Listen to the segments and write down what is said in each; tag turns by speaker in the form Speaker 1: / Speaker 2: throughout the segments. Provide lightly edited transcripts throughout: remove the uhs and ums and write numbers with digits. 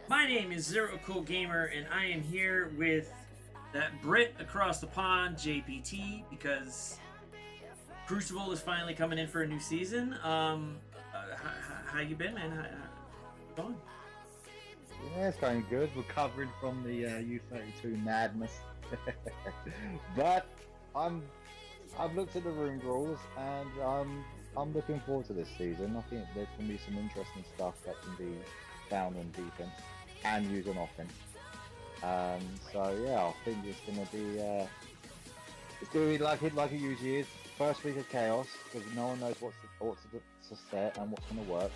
Speaker 1: My name is Zero Cool Gamer, and I am here with that Brit across the pond, JPT, because Crucible is finally coming in for a new season. How you been, man? How going?
Speaker 2: Yeah, it's going good. Recovering from the U32 madness, but I'm I've looked at the room rules and I'm looking forward to this season. I think there's going to be some interesting stuff that can be found on defense and used on offense. So yeah, I think it's going to be like it usually is. First week of chaos because no one knows what's to set and what's going to work.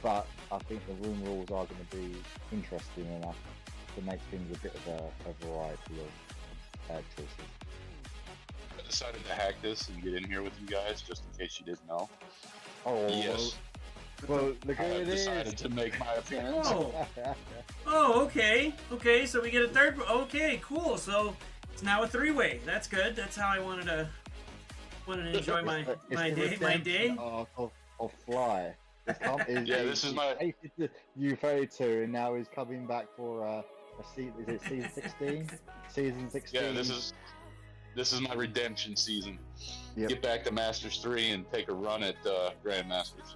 Speaker 2: But I think the room rules are going to be interesting enough to make things a bit of a variety of choices.
Speaker 3: I decided to hack this and get in here with you guys just in case you didn't know.
Speaker 2: Oh,
Speaker 3: Yes,
Speaker 2: well, look
Speaker 3: I
Speaker 2: who
Speaker 3: have
Speaker 2: it is.
Speaker 3: decided to make my appearance.
Speaker 1: Oh, oh, okay, okay. So we get a third. Okay, cool. So it's now a three-way. That's good. That's how I wanted to enjoy my
Speaker 2: It's
Speaker 1: my
Speaker 2: the
Speaker 1: day. My day.
Speaker 2: redemption of Fly.
Speaker 3: Yeah, this is my
Speaker 2: Hated the U32 and now he's coming back for is it season 16? Season 16.
Speaker 3: yeah, this is my redemption season.
Speaker 2: Yep.
Speaker 3: Get back to Masters 3 and take a run at Grandmasters.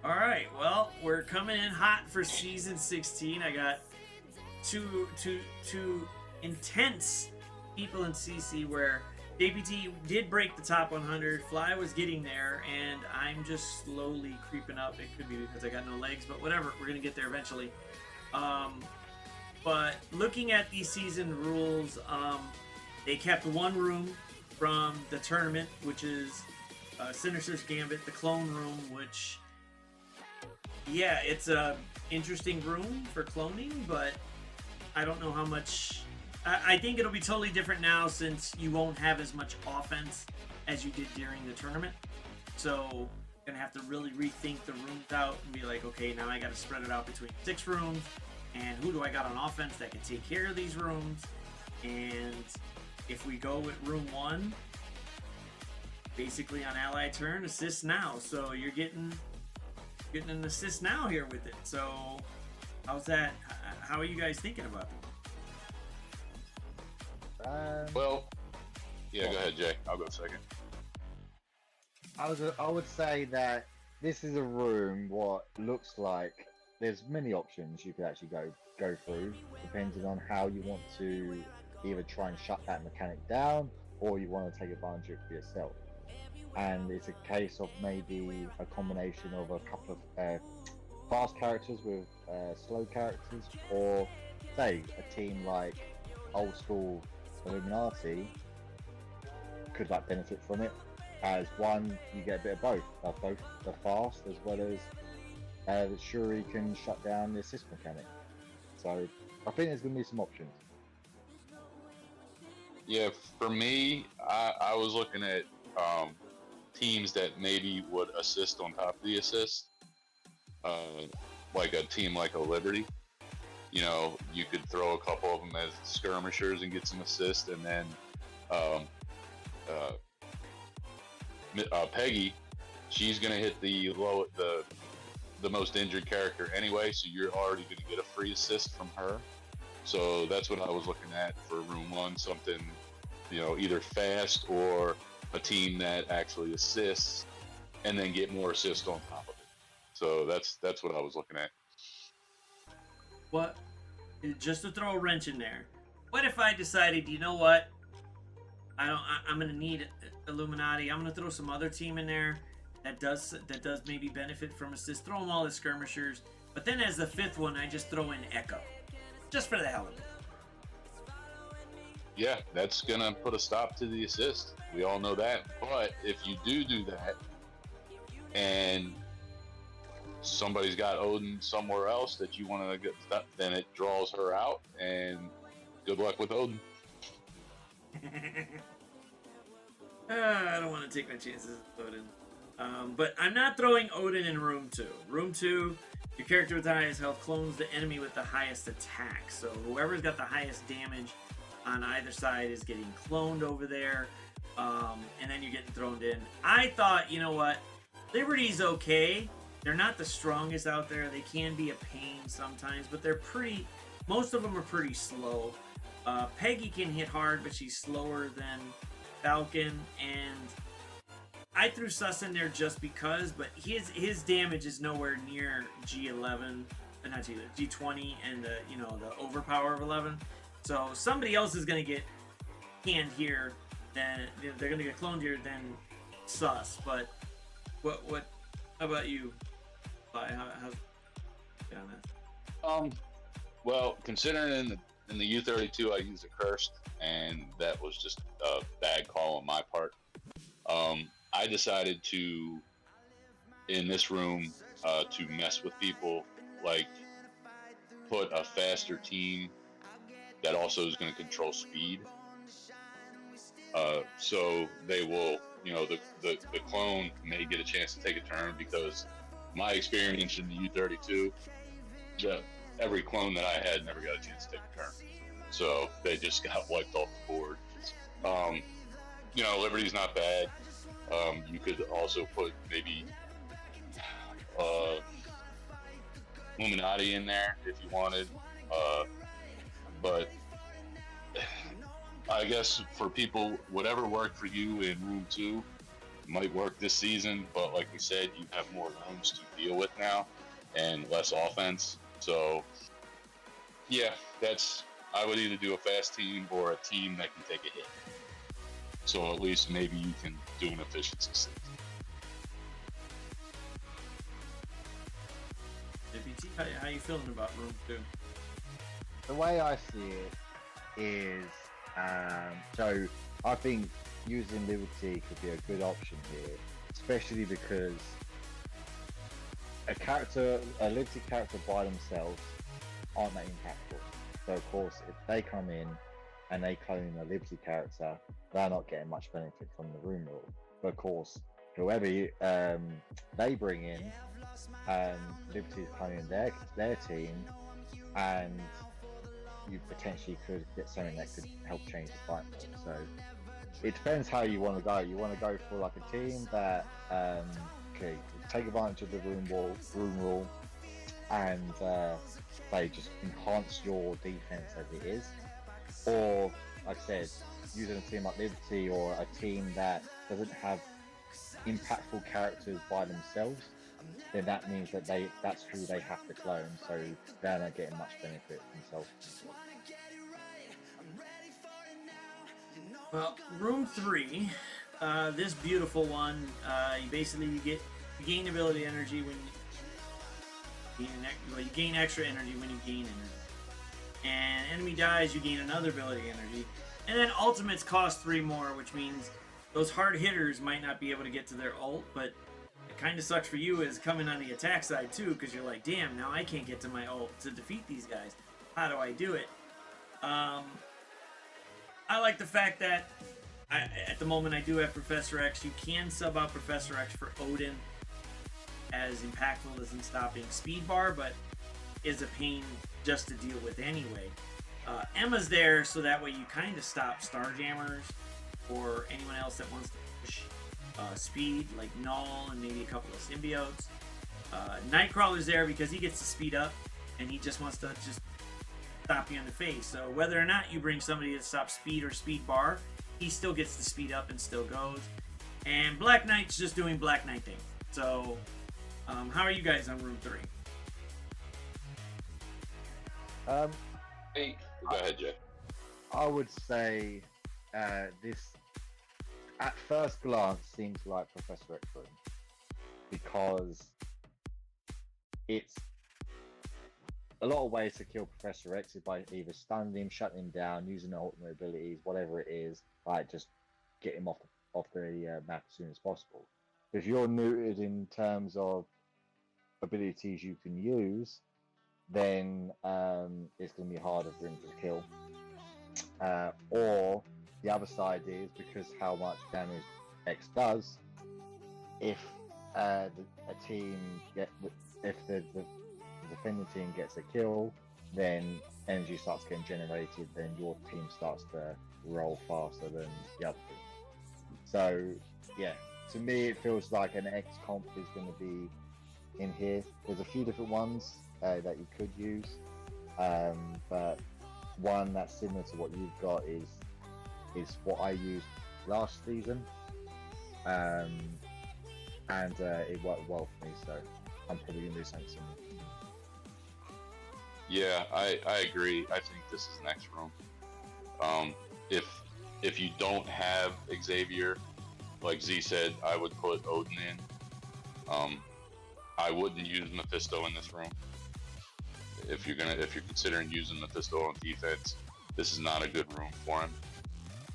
Speaker 1: All right. Well, we're coming in hot for season 16. I got two intense people in CC where JPT did break the top 100. Fly was getting there, and I'm just slowly creeping up. It could be because I got no legs, but whatever. We're gonna get there eventually. But looking at these season rules, they kept one room from the tournament, which is Sinister's Gambit, the clone room, which, yeah, it's a interesting room for cloning, but I don't know how much. I think it'll be totally different now since you won't have as much offense as you did during the tournament. So gonna have to really rethink the rooms out and be like, okay, now I got to spread it out between 6 rooms, and who do I got on offense that can take care of these rooms? And if we go with room 1, basically on ally turn, assist now. So you're getting an assist now here with it. So how's that? How are you guys thinking about that?
Speaker 3: Well, yeah, go ahead, Jay. I'll go second.
Speaker 2: I would say that this is a room what looks like there's many options you could actually go through depending on how you want to either try and shut that mechanic down or you want to take advantage of it for yourself. And it's a case of maybe a combination of a couple of fast characters with slow characters, or say a team like old school Illuminati could like benefit from it. As one, you get a bit of both the fast as well as the Shuri can shut down the assist mechanic. So I think there's going to be some options.
Speaker 3: Yeah, for me, I was looking at teams that maybe would assist on top of the assist, uh, like a team like a Liberty. You know, you could throw a couple of them as skirmishers and get some assist, and then um, Peggy, she's gonna hit the most injured character anyway, so you're already gonna get a free assist from her. So that's what I was looking at for room 1, something, either fast or a team that actually assists and then get more assists on top of it. So that's what I was looking at.
Speaker 1: What? Just to throw a wrench in there. What if I decided, you know what? I'm gonna need Illuminati. I'm gonna throw some other team in there that does maybe benefit from assist. Throw them all as skirmishers. But then as the 5th one, I just throw in Echo, just for the hell of it.
Speaker 3: Yeah, that's gonna put a stop to the assist. We all know that. But if you do that, and somebody's got Odin somewhere else that you want to get, then it draws her out, and good luck with Odin.
Speaker 1: I don't want to take my chances with Odin. But I'm not throwing Odin in room 2. Room 2, your character with the highest health clones the enemy with the highest attack. So whoever's got the highest damage on either side is getting cloned over there. And then you're getting thrown in. I thought, you know what? Liberty's okay, they're not the strongest out there. They can be a pain sometimes, but they're pretty. Most of them are pretty slow. Peggy can hit hard, but she's slower than Falcon, and I threw Sus in there just because, but his damage is nowhere near G11, not G11, G20, and the the overpower of 11. So somebody else is gonna get canned here, then they're gonna get cloned here, then Sus. But what? How about you? How's on that?
Speaker 3: Well, considering in the U32 I used a cursed, and that was just a bad call on my part. I decided to, in this room, to mess with people, like put a faster team that also is going to control speed. So they will, the clone may get a chance to take a turn, because my experience in the U32, every clone that I had never got a chance to take a turn. So they just got wiped off the board. Liberty's not bad. You could also put maybe Illuminati in there if you wanted. But I guess for people, whatever worked for you in Room 2 might work this season. But like we said, you have more rooms to deal with now and less offense. So, yeah, I would either do a fast team or a team that can take a hit. So at least maybe you can do an efficiency system.
Speaker 1: JPT, how you feeling about Room 2?
Speaker 2: The way I see it is, so I think using Liberty could be a good option here, especially because a Liberty character by themselves aren't that impactful. So of course, if they come in and they clone a Liberty character, they're not getting much benefit from the room rule. But of course, whoever they bring in, Liberty is cloning their team, and you potentially could get something that could help change the fight mode. So it depends how you want to go. You want to go for like a team that take advantage of the room rule, and they just enhance your defense as it is, or like I said, using a team like Liberty or a team that doesn't have impactful characters by themselves, then that means that that's who they have to clone, so they're not getting much benefit themselves.
Speaker 1: Well, Room 3, this beautiful one, you gain ability energy when you gain extra energy when you gain energy. And enemy dies, you gain another ability energy. And then ultimates cost 3 more, which means those hard hitters might not be able to get to their ult, but it kind of sucks for you as coming on the attack side too, because you're like, damn, now I can't get to my ult to defeat these guys. How do I do it? I like the fact that at the moment I do have Professor X. You can sub out Professor X for Odin, as impactful as in stopping speed bar, but is a pain just to deal with anyway. Emma's there so that way you kind of stop Starjammers or anyone else that wants to push speed, like Null and maybe a couple of symbiotes. Nightcrawler's there because he gets to speed up and he just wants to stop you in the face. So whether or not you bring somebody that stops speed or speed bar, he still gets to speed up and still goes. And Black Knight's just doing Black Knight things. So how are you guys on Room 3?
Speaker 3: Hey, go ahead, Jay.
Speaker 2: I would say this, at first glance, seems like Professor X room, because it's a lot of ways to kill Professor X is by either stunning him, shutting him down, using the ultimate abilities, whatever it is, like just get him off the map as soon as possible. If you're neutered in terms of abilities you can use, then it's going to be harder for him to kill. Or the other side is, because how much damage X does, if the defending team gets a kill, then energy starts getting generated, then your team starts to roll faster than the other team. So yeah, to me it feels like an X comp is going to be in here. There's a few different ones that you could use, but one that's similar to what you've got is what I used last season, and it worked well for me. So I'm probably gonna do something similar.
Speaker 3: Yeah, I agree. I think this is next room. If you don't have Xavier, like Z said, I would put Odin in. I wouldn't use Mephisto in this room. If you're considering using Mephisto on defense, this is not a good room for him.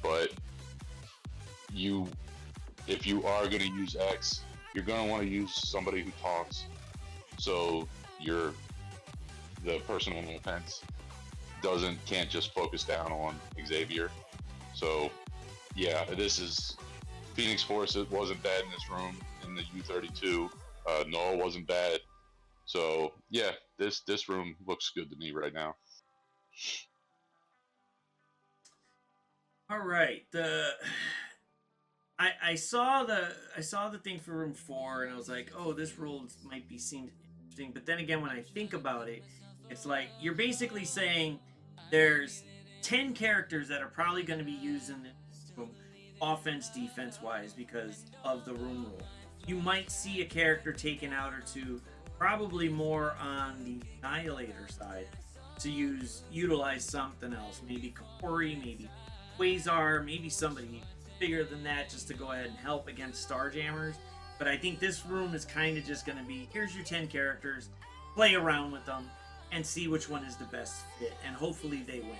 Speaker 3: But if you are gonna use X, you're gonna want to use somebody who talks. So the person on offense can't just focus down on Xavier. So yeah, this is Phoenix Force. It wasn't bad in this room in the U32. Noah wasn't bad. So yeah, this room looks good to me right now.
Speaker 1: All right. I saw the thing for room 4 and I was like, oh, this rule seems interesting. But then again, when I think about it, it's like you're basically saying there's 10 characters that are probably going to be used in this room, offense, defense wise, because of the room rule. You might see a character taken out or two, probably more on the Annihilator side, to utilize something else. Maybe Kapori, maybe Quasar, maybe somebody bigger than that, just to go ahead and help against Starjammers. But I think this room is kind of just going to be, here's your 10 characters, play around with them, and see which one is the best fit, and hopefully they win.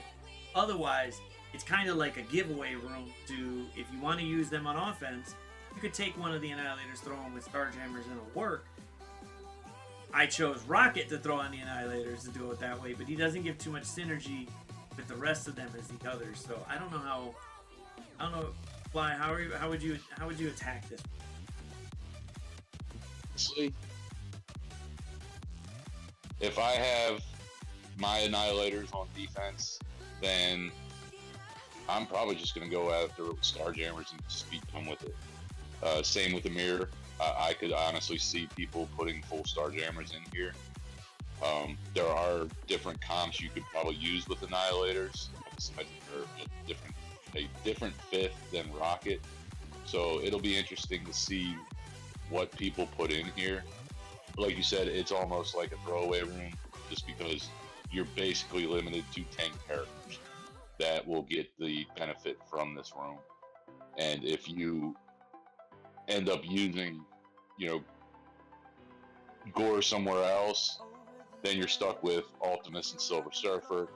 Speaker 1: Otherwise, it's kind of like a giveaway room to, if you want to use them on offense, you could take one of the Annihilators, throw them with Starjammers, and it'll work. I chose Rocket to throw on the Annihilators to do it that way, but he doesn't give too much synergy with the rest of them as the others. So I don't know why. How would you attack this?
Speaker 3: Honestly, if I have my Annihilators on defense, then I'm probably just going to go after Starjammers and just be done with it. Same with the mirror. I could honestly see people putting full Starjammers in here. There are different comps you could probably use with Annihilators. A different fifth than Rocket. So it'll be interesting to see what people put in here. Like you said, it's almost like a throwaway room, just because you're basically limited to 10 characters that will get the benefit from this room. And if you end up using, Gore somewhere else, then you're stuck with Ultimus and Silver Surfer.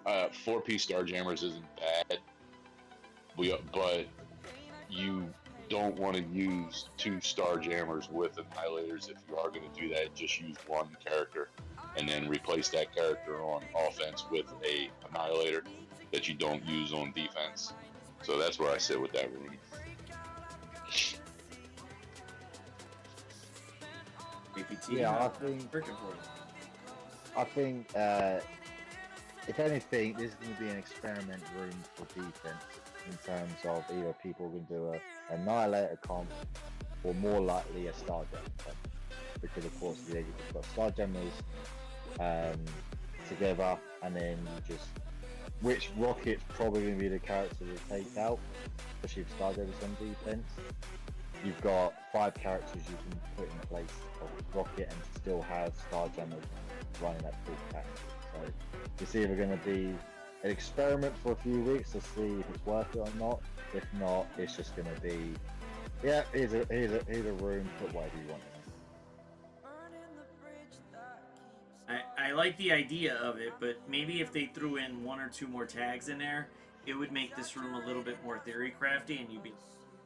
Speaker 3: 4-piece Starjammers isn't bad, but you don't want to use 2 Starjammers with Annihilators. If you are going to do that, just use one character and then replace that character on offense with a Annihilator that you don't use on defense. So that's where I sit with that room.
Speaker 2: Yeah, I think if anything, this is going to be an experiment room for defense in terms of either people can do a Annihilator comp or more likely a Starjammer comp, because of course you've got Starjammers together, and then you just, which Rocket's probably going to be the character to take out, especially if Starjammers on defense. You've got 5 characters you can put in place of Rocket and still have Starjammers running at full capacity. So it's either going to be an experiment for a few weeks to see if it's worth it or not. If not, it's just going to be, yeah, here's a room, put whatever you want in it.
Speaker 1: I like the idea of it, but maybe if they threw in 1 or 2 more tags in there, it would make this room a little bit more theory crafty, and you'd be,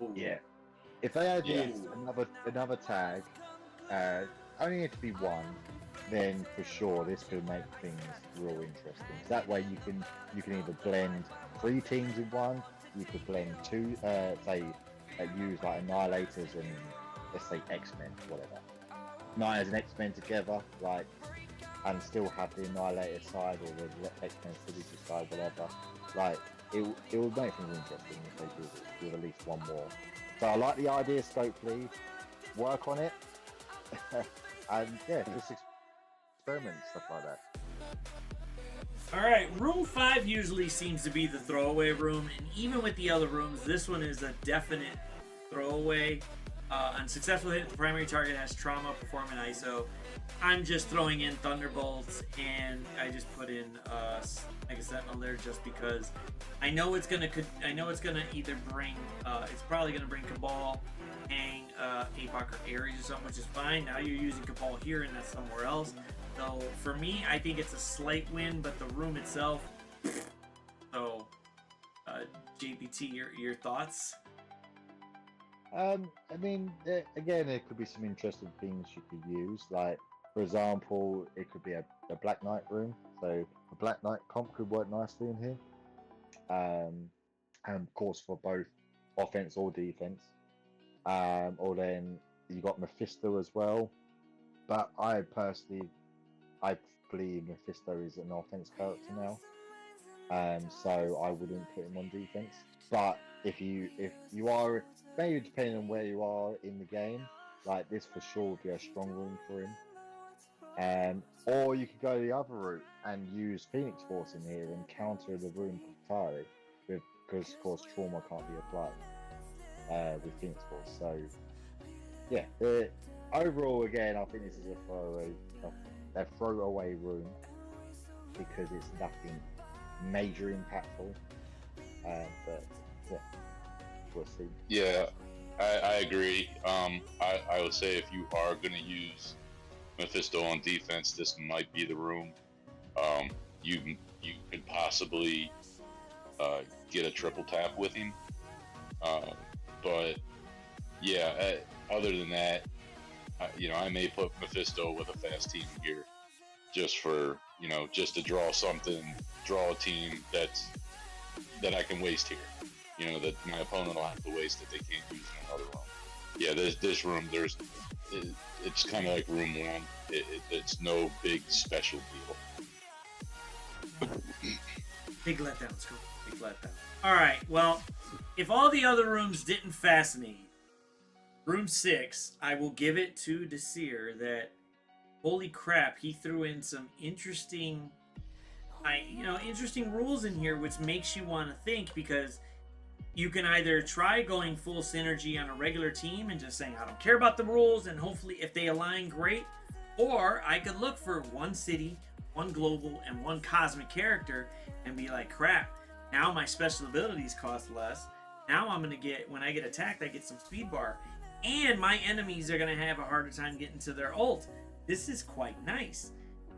Speaker 1: ooh.
Speaker 2: Yeah. If they added another tag, only need to be 1, then for sure this could make things real interesting. So that way you can either blend 3 teams in one, you could blend 2, use like Annihilators and let's say X-Men, whatever. Annihilators and X-Men together, like, and still have the Annihilator side or the X-Men Signature side, whatever. Like, it would make things interesting if they did it with at least 1 more. So I like the idea, Scopely. Work on it. and yeah, just experiment and stuff like that.
Speaker 1: All right, room 5 usually seems to be the throwaway room, and even with the other rooms, this one is a definite throwaway. Unsuccessful hit, the primary target has trauma, perform an ISO. I'm just throwing in Thunderbolts, and I just put in Mega Sentinel there just because I know it's gonna either bring it's probably gonna bring Cabal, Hang, APOC, or Ares or something, which is fine. Now you're using Cabal here, and that's somewhere else. So for me, I think it's a slight win, but the room itself. So, JPT, your thoughts?
Speaker 2: I mean, again, there could be some interesting things you could use. Like, for example, it could be a Black Knight room. So a Black Knight comp could work nicely in here. And of course for both offense or defense. Or then you got Mephisto as well. But I believe Mephisto is an offense character now. So I wouldn't put him on defense. But if you are, maybe depending on where you are in the game, like this for sure would be a strong room for him. Or you could go the other route and use Phoenix Force in here and counter the room entirely, because of course trauma can't be applied with Phoenix Force. So yeah, overall again, I think this is a throwaway room because it's nothing major impactful. But yeah, we'll see.
Speaker 3: Yeah, I agree. I would say if you are going to use Mephisto on defense, this might be the room. You could possibly get a triple tap with him. But yeah, other than that, I may put Mephisto with a fast team here, just for just to draw a team that I can waste here. That my opponent will have to waste that they can't use in another room. Yeah, this room, it's kind of like room 1. It's no big special deal.
Speaker 1: Big letdown, Scoop. Big letdown. All right, well, if all the other rooms didn't fascinate, room 6, I will give it to Desir that, holy crap, he threw in some interesting rules in here, which makes you want to think, because you can either try going full synergy on a regular team and just saying, I don't care about the rules, and hopefully if they align, great. Or I could look for one city, one global, and one cosmic character and be like, crap, now my special abilities cost less. Now I'm going to get, when I get attacked, I get some speed bar. And my enemies are going to have a harder time getting to their ult. This is quite nice.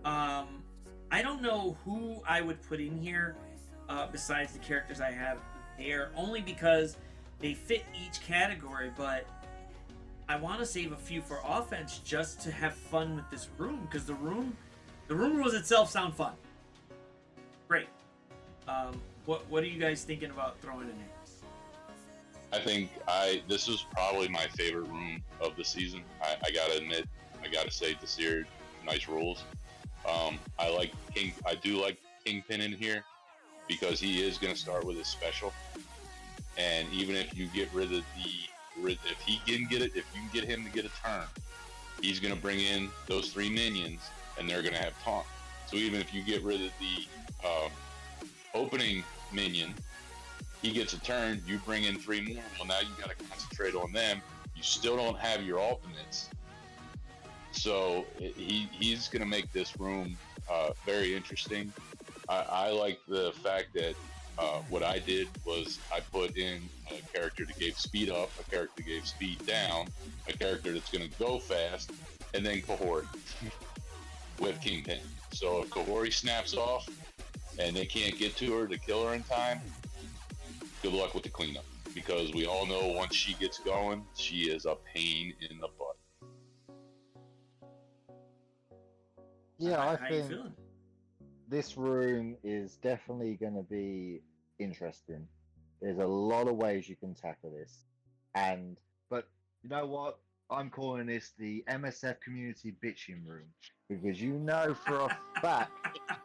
Speaker 1: I don't know who I would put in here besides the characters I have there, only because they fit each category, but I want to save a few for offense just to have fun with this room, because the room rules itself sound fun. Great. What are you guys thinking about throwing in here?
Speaker 3: I think this is probably my favorite room of the season. I gotta admit, I gotta say, Desir, nice rules. I do like Kingpin in here because he is gonna start with his special, and even if you get rid of if you can get him to get a turn, he's gonna bring in those 3 minions, and they're gonna have taunt. So even if you get rid of the opening minion, he gets a turn, you bring in 3 more. Well, now you got to concentrate on them. You still don't have your ultimates. So he's going to make this room very interesting. I like the fact that what I did was I put in a character that gave speed up, a character that gave speed down, a character that's going to go fast, and then Kahori with Kingpin. So if Kahori snaps off and they can't get to her to kill her in time, good luck with the cleanup, because we all know once she gets going, she is a pain in the butt.
Speaker 2: Yeah, I
Speaker 1: How you
Speaker 2: think
Speaker 1: feeling?
Speaker 2: this room is definitely going to be interesting. There's a lot of ways you can tackle this, but you know what? I'm calling this the MSF community bitching room, because for a fact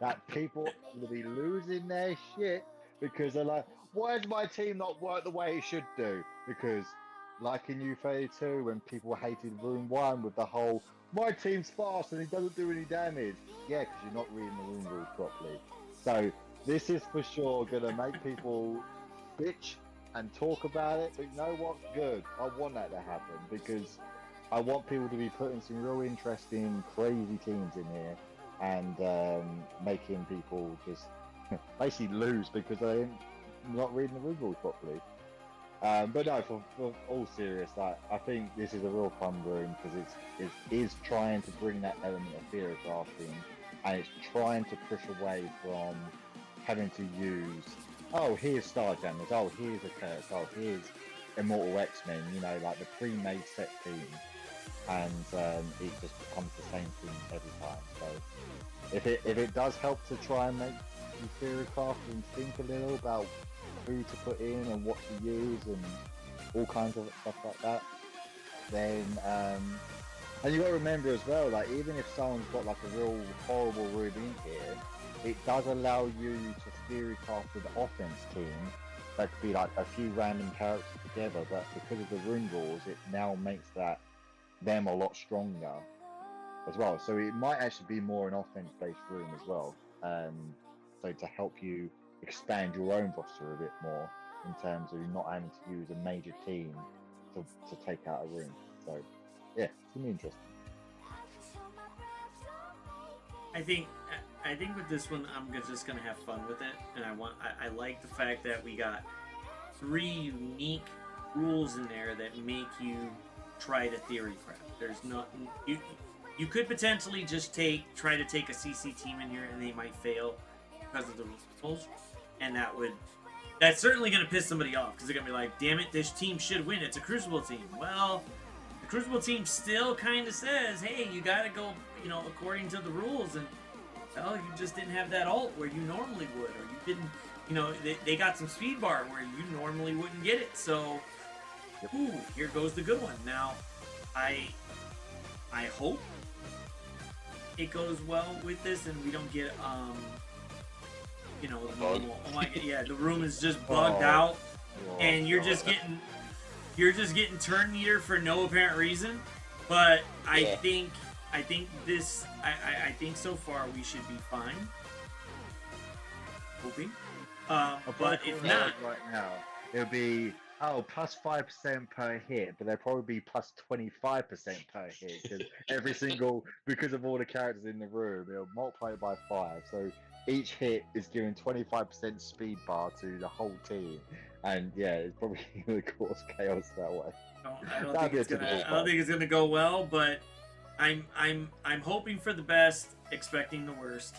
Speaker 2: that people will be losing their shit because they're like, why does my team not work the way it should do? Because like in U32 when people hated Room 1 with the whole, my team's fast and it doesn't do any damage. Yeah, because you're not reading the room rules properly. So this is for sure going to make people bitch and talk about it, but you know what's good? I want that to happen because I want people to be putting some real interesting, crazy teams in here and making people just basically lose because they're not reading the rule rules properly. But no, for all serious, I think this is a real fun room because it is trying to bring that element of theory crafting, and it's trying to push away from having to use, oh, here's Starjammers, oh, here's a Curse, oh, here's Immortal X-Men, you know, like the pre-made set team, and it just becomes the same thing every time. So if it does help to try and make you theory craft and think a little about who to put in and what to use and all kinds of stuff like that, then and you got to remember as well, like even if someone's got like a real horrible room in here, it does allow you to theory craft with the offense team that could be like a few random characters together, but because of the room rules, it now makes them a lot stronger as well. So it might actually be more an offense-based room as well. So to help you expand your own roster a bit more in terms of not having to use a major team to take out a room. So yeah, it's gonna be interesting.
Speaker 1: I think with this one, I'm just gonna have fun with it, and I like the fact that we got 3 unique rules in there that make you try to theory craft. There's no you could potentially just try to take a CC team in here, and they might fail because of the rules, and that's certainly gonna piss somebody off because they're gonna be like, damn it, this team should win. It's a Crucible team. Well, the Crucible team still kind of says, hey, you gotta go, according to the rules, and well, you just didn't have that ult where you normally would, or you didn't, they got some speed bar where you normally wouldn't get it. So, ooh, here goes the good one. Now, I hope it goes well with this, and we don't get the normal. Oh my god, yeah, the room is just bugged out, and you're just getting turn meter for no apparent reason. But I think this. I think so far we should be fine. Hoping. But if not,
Speaker 2: right now it'll be plus 5% per hit, but they'll probably be plus 25% per hit because of all the characters in the room. It'll multiply it by 5, so each hit is giving 25% speed bar to the whole team, and yeah, it's probably going to cause chaos that way.
Speaker 1: I don't think it's gonna go well, but I'm hoping for the best, expecting the worst.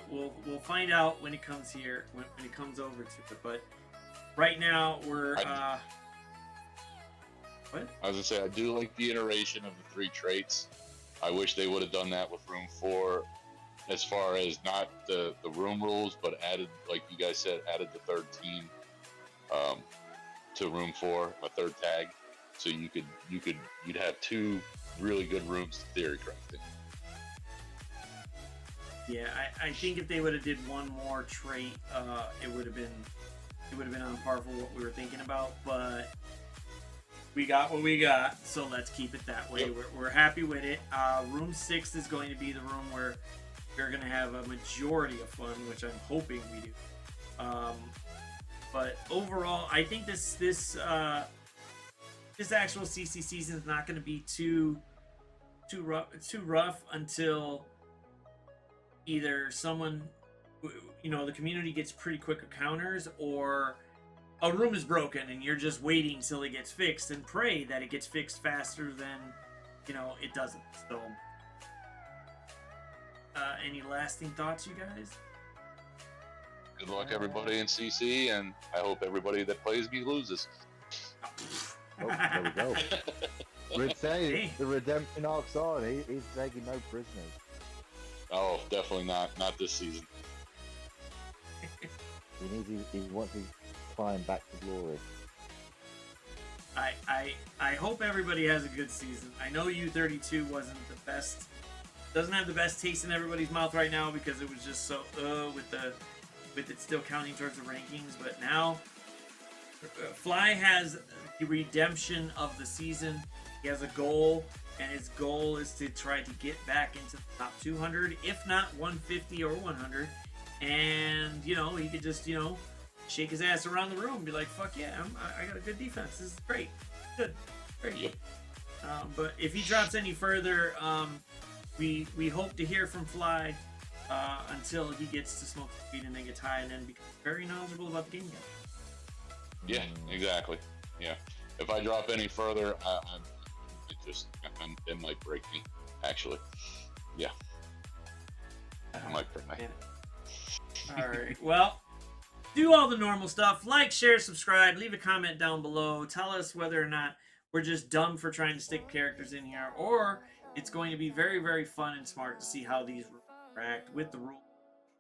Speaker 1: We'll find out when it comes here, when it comes over to it. But right now we're what?
Speaker 3: I was gonna say I do like the iteration of the 3 traits. I wish they would have done that with Room 4, as far as not the room rules, but added, like you guys said, added the 3rd team to Room 4, a 3rd tag, so you'd have 2 really good rooms to theory crafting.
Speaker 1: Yeah, I think if they would have did one more trait, it would have been on par for what we were thinking about. But we got what we got, so let's keep it that way. Yep. We're happy with it. Room 6 is going to be the room where we're going to have a majority of fun, which I'm hoping we do. But overall, I think this actual CC season is not going to be too rough until either someone, the community gets pretty quick counters, or a room is broken and you're just waiting till it gets fixed and pray that it gets fixed faster than it doesn't. So any lasting thoughts, you guys?
Speaker 3: Good luck everybody in CC, and I hope everybody that plays me loses.
Speaker 2: Oh, there we go. We'd say the redemption arc's on. He's taking no prisoners.
Speaker 3: Oh, definitely not this season.
Speaker 2: He wants to climb back to glory.
Speaker 1: I hope everybody has a good season. I know U32 wasn't the best, doesn't have the best taste in everybody's mouth right now because it was just so with it still counting towards the rankings. But now Fly has the redemption of the season. He has a goal, and his goal is to try to get back into the top 200, if not 150 or 100. And you know, he could just shake his ass around the room and be like, "Fuck yeah, I got a good defense. This is great, good, great."
Speaker 3: Yep.
Speaker 1: But if he drops any further, we hope to hear from Fly until he gets to smoke the weed and then gets high and then becomes very knowledgeable about the game again.
Speaker 3: Yeah, exactly. Yeah. If I drop any further, it might break me. Actually, yeah. I might break me.
Speaker 1: All right. Well, do all the normal stuff. Like, share, subscribe. Leave a comment down below. Tell us whether or not we're just dumb for trying to stick characters in here, or it's going to be very, very fun and smart to see how these interact with the rule.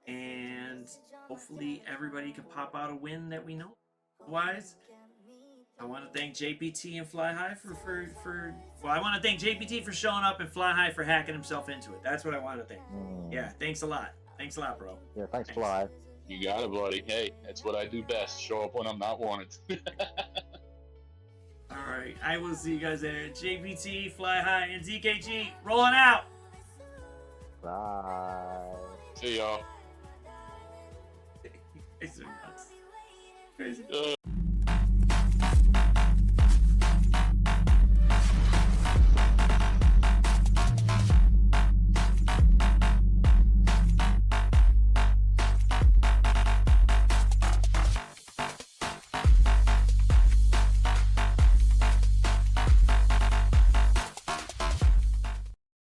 Speaker 1: And hopefully everybody can pop out a win that we know. Otherwise, I want to thank JPT and Flyhi I want to thank JPT for showing up and Flyhi for hacking himself into it. That's what I want to thank. Yeah, thanks a lot. Thanks a lot, bro.
Speaker 2: Yeah, thanks. Fly.
Speaker 3: You got it, buddy. Hey, that's what I do best. Show up when I'm not wanted.
Speaker 1: All right, I will see you guys there. JPT, Flyhi, and ZKG rolling out.
Speaker 2: Bye.
Speaker 3: See y'all.
Speaker 1: It's nuts. Crazy.